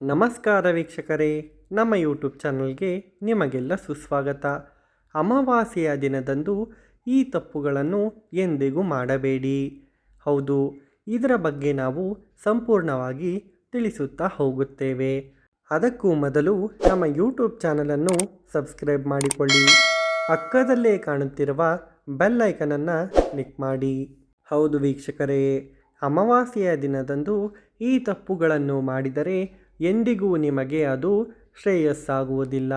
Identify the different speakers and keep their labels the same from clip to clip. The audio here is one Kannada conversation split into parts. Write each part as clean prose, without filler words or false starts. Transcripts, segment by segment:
Speaker 1: ನಮಸ್ಕಾರ ವೀಕ್ಷಕರೇ, ನಮ್ಮ ಯೂಟ್ಯೂಬ್ ಚಾನಲ್ಗೆ ನಿಮಗೆಲ್ಲ ಸುಸ್ವಾಗತ. ಅಮಾವಾಸ್ಯೆಯ ದಿನದಂದು ಈ ತಪ್ಪುಗಳನ್ನು ಎಂದಿಗೂ ಮಾಡಬೇಡಿ. ಹೌದು, ಇದರ ಬಗ್ಗೆ ನಾವು ಸಂಪೂರ್ಣವಾಗಿ ತಿಳಿಸುತ್ತಾ ಹೋಗುತ್ತೇವೆ. ಅದಕ್ಕೂ ಮೊದಲು ನಮ್ಮ ಯೂಟ್ಯೂಬ್ ಚಾನಲನ್ನು ಸಬ್ಸ್ಕ್ರೈಬ್ ಮಾಡಿಕೊಳ್ಳಿ. ಪಕ್ಕದಲ್ಲೇ ಕಾಣುತ್ತಿರುವ ಬೆಲ್ ಐಕನನ್ನು ಕ್ಲಿಕ್ ಮಾಡಿ. ಹೌದು ವೀಕ್ಷಕರೇ, ಅಮಾವಾಸ್ಯೆಯ ದಿನದಂದು ಈ ತಪ್ಪುಗಳನ್ನು ಮಾಡಿದರೆ ಎಂದಿಗೂ ನಿಮಗೆ ಅದು ಶ್ರೇಯಸ್ಸಾಗುವುದಿಲ್ಲ.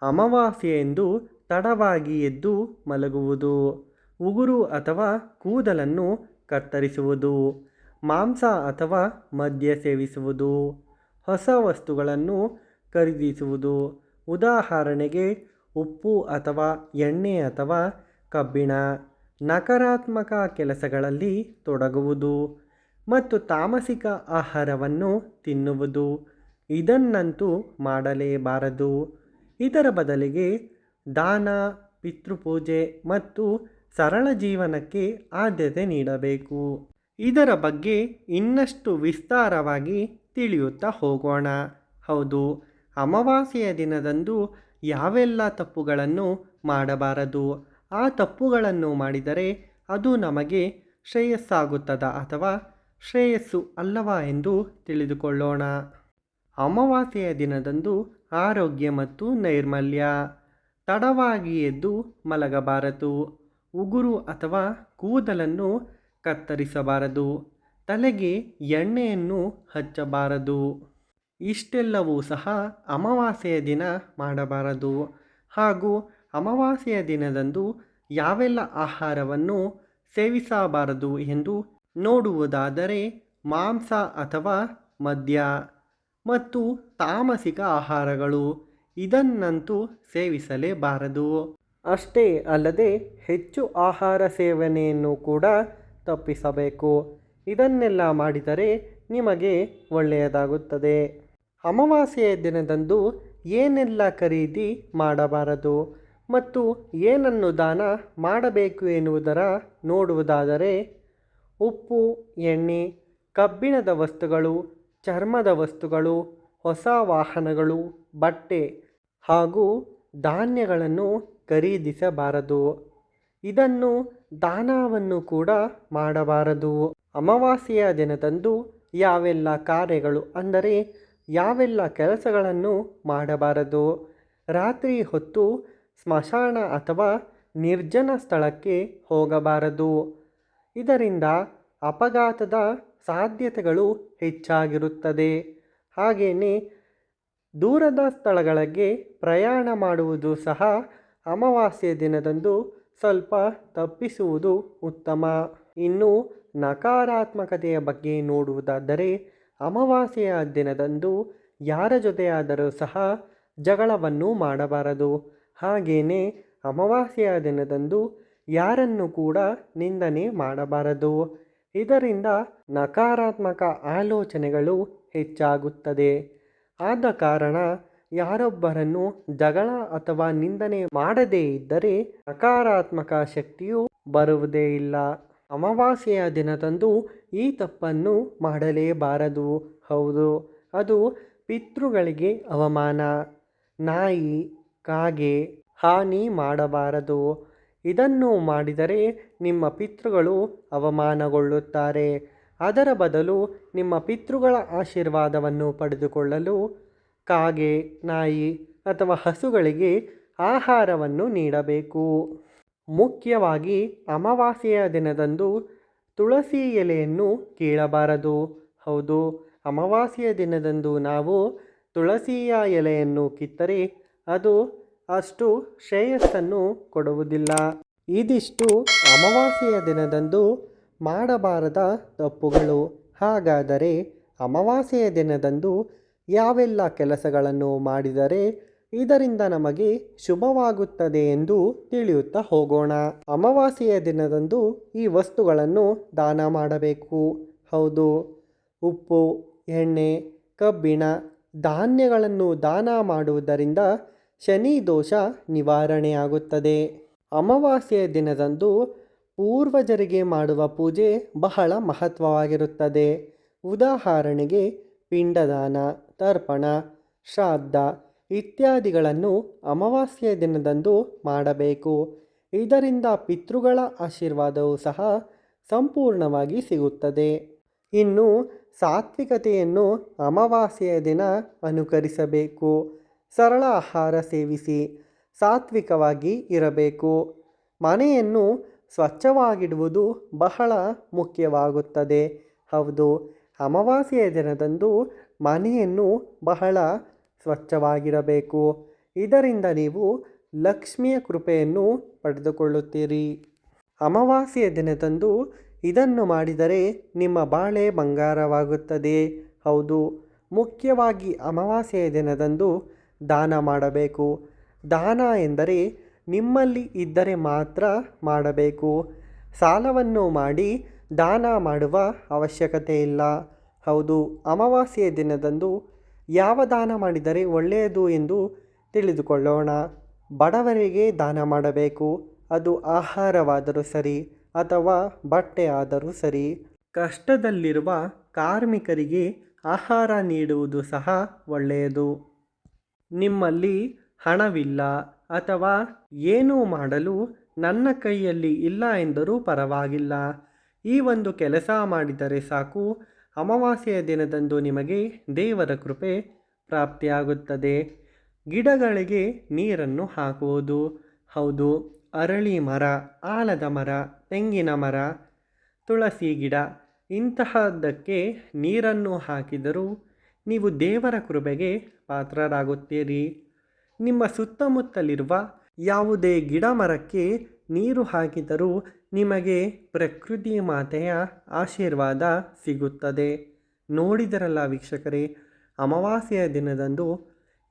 Speaker 1: ಅಮಾವಾಸ್ಯೆಯೆಂದು ತಡವಾಗಿ ಎದ್ದು ಮಲಗುವುದು, ಉಗುರು ಅಥವಾ ಕೂದಲನ್ನು ಕತ್ತರಿಸುವುದು, ಮಾಂಸ ಅಥವಾ ಮದ್ಯ ಸೇವಿಸುವುದು, ಹೊಸ ವಸ್ತುಗಳನ್ನು ಖರೀದಿಸುವುದು, ಉದಾಹರಣೆಗೆ ಉಪ್ಪು ಅಥವಾ ಎಣ್ಣೆ ಅಥವಾ ಕಬ್ಬಿಣ, ನಕಾರಾತ್ಮಕ ಕೆಲಸಗಳಲ್ಲಿ ತೊಡಗುವುದು ಮತ್ತು ತಾಮಸಿಕ ಆಹಾರವನ್ನು ತಿನ್ನುವುದು ಇದನ್ನಂತೂ ಮಾಡಲೇಬಾರದು. ಇದರ ಬದಲಿಗೆ ದಾನ, ಪಿತೃಪೂಜೆ ಮತ್ತು ಸರಳ ಜೀವನಕ್ಕೆ ಆದ್ಯತೆ ನೀಡಬೇಕು. ಇದರ ಬಗ್ಗೆ ಇನ್ನಷ್ಟು ವಿಸ್ತಾರವಾಗಿ ತಿಳಿಯುತ್ತಾ ಹೋಗೋಣ. ಹೌದು, ಅಮಾವಾಸ್ಯೆಯ ದಿನದಂದು ಯಾವೆಲ್ಲ ತಪ್ಪುಗಳನ್ನು ಮಾಡಬಾರದು, ಆ ತಪ್ಪುಗಳನ್ನು ಮಾಡಿದರೆ ಅದು ನಮಗೆ ಶ್ರೇಯಸ್ಸಾಗುತ್ತದಾ ಅಥವಾ ಶ್ರೇಯಸ್ಸು ಅಲ್ಲವಾ ಎಂದು ತಿಳಿದುಕೊಳ್ಳೋಣ. ಅಮಾವಾಸ್ಯೆಯ ದಿನದಂದು ಆರೋಗ್ಯ ಮತ್ತು ನೈರ್ಮಲ್ಯ. ತಡವಾಗಿ ಎದ್ದು ಮಲಗಬಾರದು, ಉಗುರು ಅಥವಾ ಕೂದಲನ್ನು ಕತ್ತರಿಸಬಾರದು, ತಲೆಗೆ ಎಣ್ಣೆಯನ್ನು ಹಚ್ಚಬಾರದು. ಇಷ್ಟೆಲ್ಲವೂ ಸಹ ಅಮಾವಾಸ್ಯೆಯ ದಿನ ಮಾಡಬಾರದು. ಹಾಗೂ ಅಮಾವಾಸ್ಯೆಯ ದಿನದಂದು ಯಾವೆಲ್ಲ ಆಹಾರವನ್ನು ಸೇವಿಸಬಾರದು ಎಂದು ನೋಡುವುದಾದರೆ ಮಾಂಸ ಅಥವಾ ಮದ್ಯ ಮತ್ತು ತಾಮಸಿಕ ಆಹಾರಗಳು ಇದನ್ನಂತೂ ಸೇವಿಸಲೇಬಾರದು. ಅಷ್ಟೇ ಅಲ್ಲದೆ ಹೆಚ್ಚು ಆಹಾರ ಸೇವನೆಯನ್ನು ಕೂಡ ತಪ್ಪಿಸಬೇಕು. ಇದನ್ನೆಲ್ಲ ಮಾಡಿದರೆ ನಿಮಗೆ ಒಳ್ಳೆಯದಾಗುತ್ತದೆ. ಅಮಾವಾಸ್ಯೆಯ ದಿನದಂದು ಏನೆಲ್ಲ ಖರೀದಿ ಮಾಡಬಾರದು ಮತ್ತು ಏನನ್ನು ದಾನ ಮಾಡಬೇಕು ಎನ್ನುವುದರ ನೋಡುವುದಾದರೆ ಉಪ್ಪು, ಎಣ್ಣೆ, ಕಬ್ಬಿಣದ ವಸ್ತುಗಳು, ಚರ್ಮದ ವಸ್ತುಗಳು, ಹೊಸ ವಾಹನಗಳು, ಬಟ್ಟೆ ಹಾಗೂ ಧಾನ್ಯಗಳನ್ನು ಖರೀದಿಸಬಾರದು. ಇದನ್ನು ದಾನವನ್ನು ಕೂಡ ಮಾಡಬಾರದು. ಅಮಾವಾಸ್ಯೆಯ ದಿನದಂದು ಯಾವೆಲ್ಲ ಕಾರ್ಯಗಳು ಅಂದರೆ ಯಾವೆಲ್ಲ ಕೆಲಸಗಳನ್ನು ಮಾಡಬಾರದು. ರಾತ್ರಿ ಹೊತ್ತು ಸ್ಮಶಾನ ಅಥವಾ ನಿರ್ಜನ ಸ್ಥಳಕ್ಕೆ ಹೋಗಬಾರದು. ಇದರಿಂದ ಅಪಘಾತದ ಸಾಧ್ಯತೆಗಳು ಹೆಚ್ಚಾಗಿರುತ್ತದೆ. ಹಾಗೆಯೇ ದೂರದ ಸ್ಥಳಗಳಿಗೆ ಪ್ರಯಾಣ ಮಾಡುವುದು ಸಹ ಅಮಾವಾಸ್ಯೆಯ ದಿನದಂದು ಸ್ವಲ್ಪ ತಪ್ಪಿಸುವುದು ಉತ್ತಮ. ಇನ್ನು ನಕಾರಾತ್ಮಕತೆಯ ಬಗ್ಗೆ ನೋಡುವುದಾದರೆ ಅಮಾವಾಸ್ಯೆಯ ದಿನದಂದು ಯಾರ ಜೊತೆಯಾದರೂ ಸಹ ಜಗಳವನ್ನು ಮಾಡಬಾರದು. ಹಾಗೆಯೇ ಅಮಾವಾಸ್ಯೆಯ ದಿನದಂದು ಯಾರನ್ನು ಕೂಡ ನಿಂದನೆ ಮಾಡಬಾರದು. ಇದರಿಂದ ನಕಾರಾತ್ಮಕ ಆಲೋಚನೆಗಳು ಹೆಚ್ಚಾಗುತ್ತದೆ. ಆದ ಕಾರಣ ಯಾರೊಬ್ಬರನ್ನು ಜಗಳ ಅಥವಾ ನಿಂದನೆ ಮಾಡದೇ ಇದ್ದರೆ ನಕಾರಾತ್ಮಕ ಶಕ್ತಿಯು ಬರುವುದೇ ಇಲ್ಲ. ಅಮಾವಾಸ್ಯೆಯ ದಿನದಂದು ಈ ತಪ್ಪನ್ನು ಮಾಡಲೇಬಾರದು. ಹೌದು, ಅದು ಪಿತೃಗಳಿಗೆ ಅವಮಾನ. ನಾಯಿ, ಕಾಗೆ ಹಾನಿ ಮಾಡಬಾರದು. ಇದನ್ನು ಮಾಡಿದರೆ ನಿಮ್ಮ ಪಿತೃಗಳು ಅವಮಾನಗೊಳ್ಳುತ್ತಾರೆ. ಅದರ ಬದಲು ನಿಮ್ಮ ಪಿತೃಗಳ ಆಶೀರ್ವಾದವನ್ನು ಪಡೆದುಕೊಳ್ಳಲು ಕಾಗೆ, ನಾಯಿ ಅಥವಾ ಹಸುಗಳಿಗೆ ಆಹಾರವನ್ನು ನೀಡಬೇಕು. ಮುಖ್ಯವಾಗಿ ಅಮಾವಾಸ್ಯೆಯ ದಿನದಂದು ತುಳಸಿ ಎಲೆಯನ್ನು ಕೀಳಬಾರದು. ಹೌದು, ಅಮಾವಾಸ್ಯೆಯ ದಿನದಂದು ನಾವು ತುಳಸಿಯ ಎಲೆಯನ್ನು ಕಿತ್ತರೆ ಅದು ಅಷ್ಟು ಶ್ರೇಯಸ್ಸನ್ನು ಕೊಡುವುದಿಲ್ಲ. ಇದಿಷ್ಟು ಅಮಾವಾಸ್ಯೆಯ ದಿನದಂದು ಮಾಡಬಾರದ ತಪ್ಪುಗಳು. ಹಾಗಾದರೆ ಅಮಾವಾಸ್ಯೆಯ ದಿನದಂದು ಯಾವೆಲ್ಲ ಕೆಲಸಗಳನ್ನು ಮಾಡಿದರೆ ಇದರಿಂದ ನಮಗೆ ಶುಭವಾಗುತ್ತದೆ ಎಂದು ತಿಳಿಯುತ್ತಾ ಹೋಗೋಣ. ಅಮಾವಾಸ್ಯೆಯ ದಿನದಂದು ಈ ವಸ್ತುಗಳನ್ನು ದಾನ ಮಾಡಬೇಕು. ಹೌದು, ಉಪ್ಪು, ಎಣ್ಣೆ, ಕಬ್ಬಿಣ, ಧಾನ್ಯಗಳನ್ನು ದಾನ ಮಾಡುವುದರಿಂದ ಶನಿ ದೋಷ ನಿವಾರಣೆಯಾಗುತ್ತದೆ. ಅಮಾವಾಸ್ಯೆಯ ದಿನದಂದು ಪೂರ್ವಜರಿಗೆ ಮಾಡುವ ಪೂಜೆ ಬಹಳ ಮಹತ್ವವಾಗಿರುತ್ತದೆ. ಉದಾಹರಣೆಗೆ ಪಿಂಡದಾನ, ತರ್ಪಣ, ಶ್ರಾದ್ದ ಇತ್ಯಾದಿಗಳನ್ನು ಅಮಾವಾಸ್ಯೆಯ ದಿನದಂದು ಮಾಡಬೇಕು. ಇದರಿಂದ ಪಿತೃಗಳ ಆಶೀರ್ವಾದವೂ ಸಹ ಸಂಪೂರ್ಣವಾಗಿ ಸಿಗುತ್ತದೆ. ಇನ್ನು ಸಾತ್ವಿಕತೆಯನ್ನು ಅಮಾವಾಸ್ಯೆಯ ದಿನ ಅನುಕರಿಸಬೇಕು. ಸರಳ ಆಹಾರ ಸೇವಿಸಿ ಸಾತ್ವಿಕವಾಗಿ ಇರಬೇಕು. ಮನೆಯನ್ನು ಸ್ವಚ್ಛವಾಗಿಡುವುದು ಬಹಳ ಮುಖ್ಯವಾಗುತ್ತದೆ. ಹೌದು, ಅಮಾವಾಸ್ಯೆಯ ದಿನದಂದು ಮನೆಯನ್ನು ಬಹಳ ಸ್ವಚ್ಛವಾಗಿರಬೇಕು. ಇದರಿಂದ ನೀವು ಲಕ್ಷ್ಮಿಯ ಕೃಪೆಯನ್ನು ಪಡೆದುಕೊಳ್ಳುತ್ತೀರಿ. ಅಮಾವಾಸ್ಯೆಯ ದಿನದಂದು ಇದನ್ನು ಮಾಡಿದರೆ ನಿಮ್ಮ ಬಾಳೆ ಬಂಗಾರವಾಗುತ್ತದೆ. ಹೌದು, ಮುಖ್ಯವಾಗಿ ಅಮಾವಾಸ್ಯೆಯ ದಿನದಂದು ದಾನ ಮಾಡಬೇಕು. ದಾನ ಎಂದರೆ ನಿಮ್ಮಲ್ಲಿ ಇದ್ದರೆ ಮಾತ್ರ ಮಾಡಬೇಕು. ಸಾಲವನ್ನು ಮಾಡಿ ದಾನ ಮಾಡುವ ಅವಶ್ಯಕತೆ ಇಲ್ಲ. ಹೌದು, ಅಮಾವಾಸ್ಯೆಯ ದಿನದಂದು ಯಾವ ದಾನ ಮಾಡಿದರೆ ಒಳ್ಳೆಯದು ಎಂದು ತಿಳಿದುಕೊಳ್ಳೋಣ. ಬಡವರಿಗೆ ದಾನ ಮಾಡಬೇಕು. ಅದು ಆಹಾರವಾದರೂ ಸರಿ ಅಥವಾ ಬಟ್ಟೆ ಆದರೂ ಸರಿ. ಕಷ್ಟದಲ್ಲಿರುವ ಕಾರ್ಮಿಕರಿಗೆ ಆಹಾರ ನೀಡುವುದು ಸಹ ಒಳ್ಳೆಯದು. ನಿಮ್ಮಲ್ಲಿ ಹಣವಿಲ್ಲ ಅಥವಾ ಏನೂ ಮಾಡಲು ನನ್ನ ಕೈಯಲ್ಲಿ ಇಲ್ಲ ಎಂದರೂ ಪರವಾಗಿಲ್ಲ. ಈ ಒಂದು ಕೆಲಸ ಮಾಡಿದರೆ ಸಾಕು, ಅಮಾವಾಸ್ಯೆಯ ದಿನದಂದು ನಿಮಗೆ ದೇವರ ಕೃಪೆ ಪ್ರಾಪ್ತಿಯಾಗುತ್ತದೆ. ಗಿಡಗಳಿಗೆ ನೀರನ್ನು ಹಾಕುವುದು. ಹೌದು, ಅರಳಿ ಮರ, ಆಲದ ಮರ, ತೆಂಗಿನ ಮರ, ತುಳಸಿ ಗಿಡ ಇಂತಹದ್ದಕ್ಕೆ ನೀರನ್ನು ಹಾಕಿದರೂ ನೀವು ದೇವರ ಕೃಪೆಗೆ ಪಾತ್ರರಾಗುತ್ತೀರಿ. ನಿಮ್ಮ ಸುತ್ತಮುತ್ತಲಿರುವ ಯಾವುದೇ ಗಿಡ ಮರಕ್ಕೆ ನೀರು ಹಾಕಿದರೂ ನಿಮಗೆ ಪ್ರಕೃತಿ ಮಾತೆಯ ಆಶೀರ್ವಾದ ಸಿಗುತ್ತದೆ. ನೋಡಿದರಲ್ಲ ವೀಕ್ಷಕರೇ, ಅಮಾವಾಸ್ಯೆಯ ದಿನದಂದು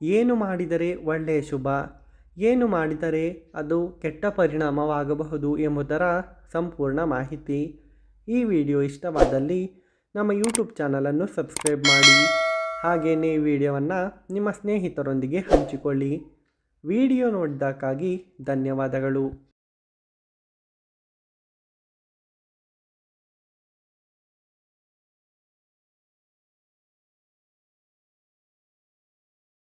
Speaker 1: ಏನು ಮಾಡಿದರೆ ಒಳ್ಳೆಯ ಶುಭ, ಏನು ಮಾಡಿದರೆ ಅದು ಕೆಟ್ಟ ಪರಿಣಾಮವಾಗಬಹುದು ಎಂಬುದರ ಸಂಪೂರ್ಣ ಮಾಹಿತಿ. ಈ ವಿಡಿಯೋ ಇಷ್ಟವಾದಲ್ಲಿ ನಮ್ಮ ಯೂಟ್ಯೂಬ್ ಚಾನಲನ್ನು ಸಬ್ಸ್ಕ್ರೈಬ್ ಮಾಡಿ. ಹಾಗೆಯೇ ಈ ವಿಡಿಯೋವನ್ನು ನಿಮ್ಮ ಸ್ನೇಹಿತರೊಂದಿಗೆ ಹಂಚಿಕೊಳ್ಳಿ. ವಿಡಿಯೋ ನೋಡಿದ್ದಕ್ಕಾಗಿ ಧನ್ಯವಾದಗಳು.